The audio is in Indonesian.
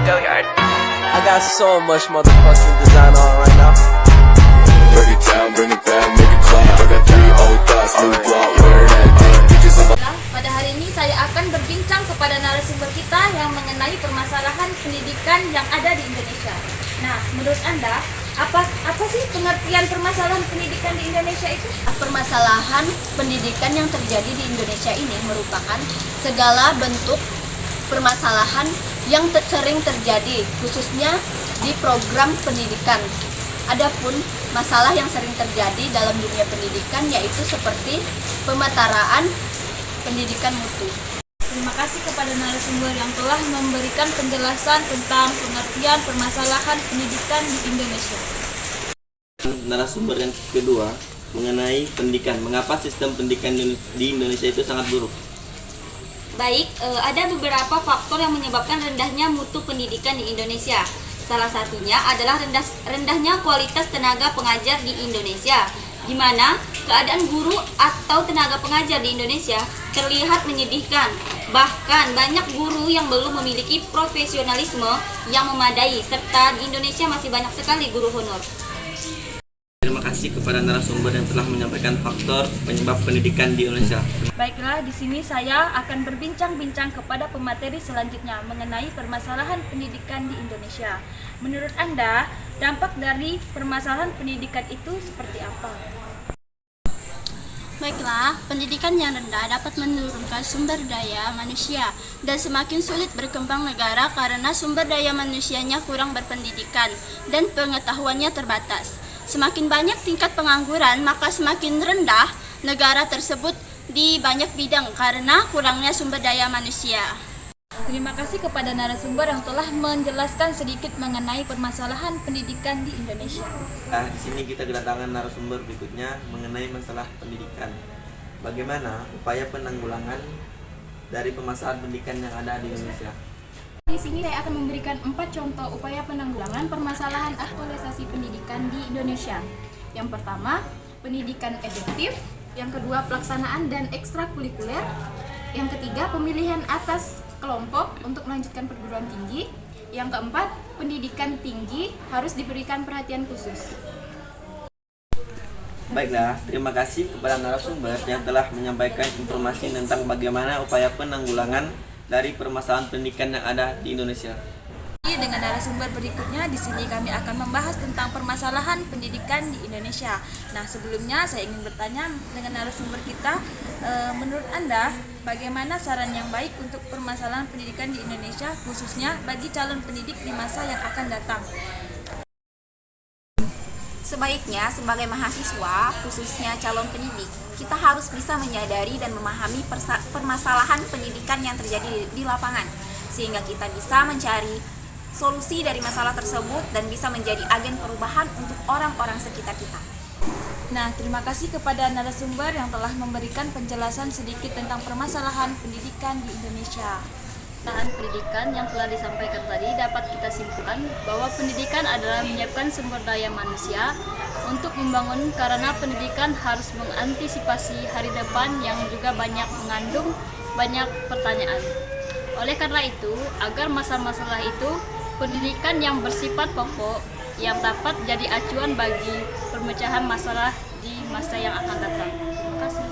I got so much motherfucking design on right now. Break it down, bring it back, make it clap. I got 3 old thoughts, new block, where that thing. Bitches on my Pada hari ini saya akan berbincang kepada narasumber kita yang mengenai permasalahan pendidikan yang ada di Indonesia. Nah, menurut Anda, apa sih pengertian permasalahan pendidikan di Indonesia itu? Permasalahan pendidikan yang terjadi di Indonesia ini merupakan segala bentuk permasalahan yang sering terjadi, khususnya di program pendidikan. Adapun masalah yang sering terjadi dalam dunia pendidikan yaitu seperti pemataraan pendidikan mutu. Terima kasih kepada narasumber yang telah memberikan penjelasan tentang pengertian permasalahan pendidikan di Indonesia. Narasumber yang kedua mengenai pendidikan. Mengapa sistem pendidikan di Indonesia itu sangat buruk? Baik, ada beberapa faktor yang menyebabkan rendahnya mutu pendidikan di Indonesia. Salah satunya adalah rendahnya kualitas tenaga pengajar di Indonesia, di mana keadaan guru atau tenaga pengajar di Indonesia terlihat menyedihkan. Bahkan banyak guru yang belum memiliki profesionalisme yang memadai, serta di Indonesia masih banyak sekali guru honor. Terima kasih kepada narasumber yang telah menyampaikan faktor penyebab pendidikan di Indonesia. Baiklah, di sini saya akan berbincang-bincang kepada pemateri selanjutnya mengenai permasalahan pendidikan di Indonesia. Menurut Anda, dampak dari permasalahan pendidikan itu seperti apa? Baiklah, pendidikan yang rendah dapat menurunkan sumber daya manusia dan semakin sulit berkembang negara karena sumber daya manusianya kurang berpendidikan dan pengetahuannya terbatas. Semakin banyak tingkat pengangguran, maka semakin rendah negara tersebut di banyak bidang karena kurangnya sumber daya manusia. Terima kasih kepada narasumber yang telah menjelaskan sedikit mengenai permasalahan pendidikan di Indonesia. Nah, di sini kita kedatangan narasumber berikutnya mengenai masalah pendidikan. Bagaimana upaya penanggulangan dari permasalahan pendidikan yang ada di Indonesia? Di sini saya akan memberikan 4 contoh upaya penanggulangan permasalahan aktualisasi pendidikan di Indonesia. Yang pertama, pendidikan efektif. Yang kedua, pelaksanaan dan ekstrakurikuler. Yang ketiga, pemilihan atas kelompok untuk melanjutkan perguruan tinggi. Yang keempat, pendidikan tinggi harus diberikan perhatian khusus. Baiklah, terima kasih kepada narasumber yang telah menyampaikan informasi tentang bagaimana upaya penanggulangan dari permasalahan pendidikan yang ada di Indonesia. Dengan narasumber berikutnya, di sini kami akan membahas tentang permasalahan pendidikan di Indonesia. Nah, sebelumnya saya ingin bertanya dengan narasumber kita, menurut Anda, bagaimana saran yang baik untuk permasalahan pendidikan di Indonesia, khususnya bagi calon pendidik di masa yang akan datang? Sebaiknya sebagai mahasiswa, khususnya calon pendidik, kita harus bisa menyadari dan memahami permasalahan pendidikan yang terjadi di lapangan, sehingga kita bisa mencari solusi dari masalah tersebut dan bisa menjadi agen perubahan untuk orang-orang sekitar kita. Nah, terima kasih kepada narasumber yang telah memberikan penjelasan sedikit tentang permasalahan pendidikan di Indonesia. Pendidikan yang telah disampaikan tadi dapat kita simpulkan bahwa pendidikan adalah menyiapkan sumber daya manusia untuk membangun, karena pendidikan harus mengantisipasi hari depan yang juga mengandung banyak pertanyaan. Oleh karena itu, agar masalah-masalah itu, pendidikan yang bersifat pokok yang dapat jadi acuan bagi pemecahan masalah di masa yang akan datang. Terima kasih.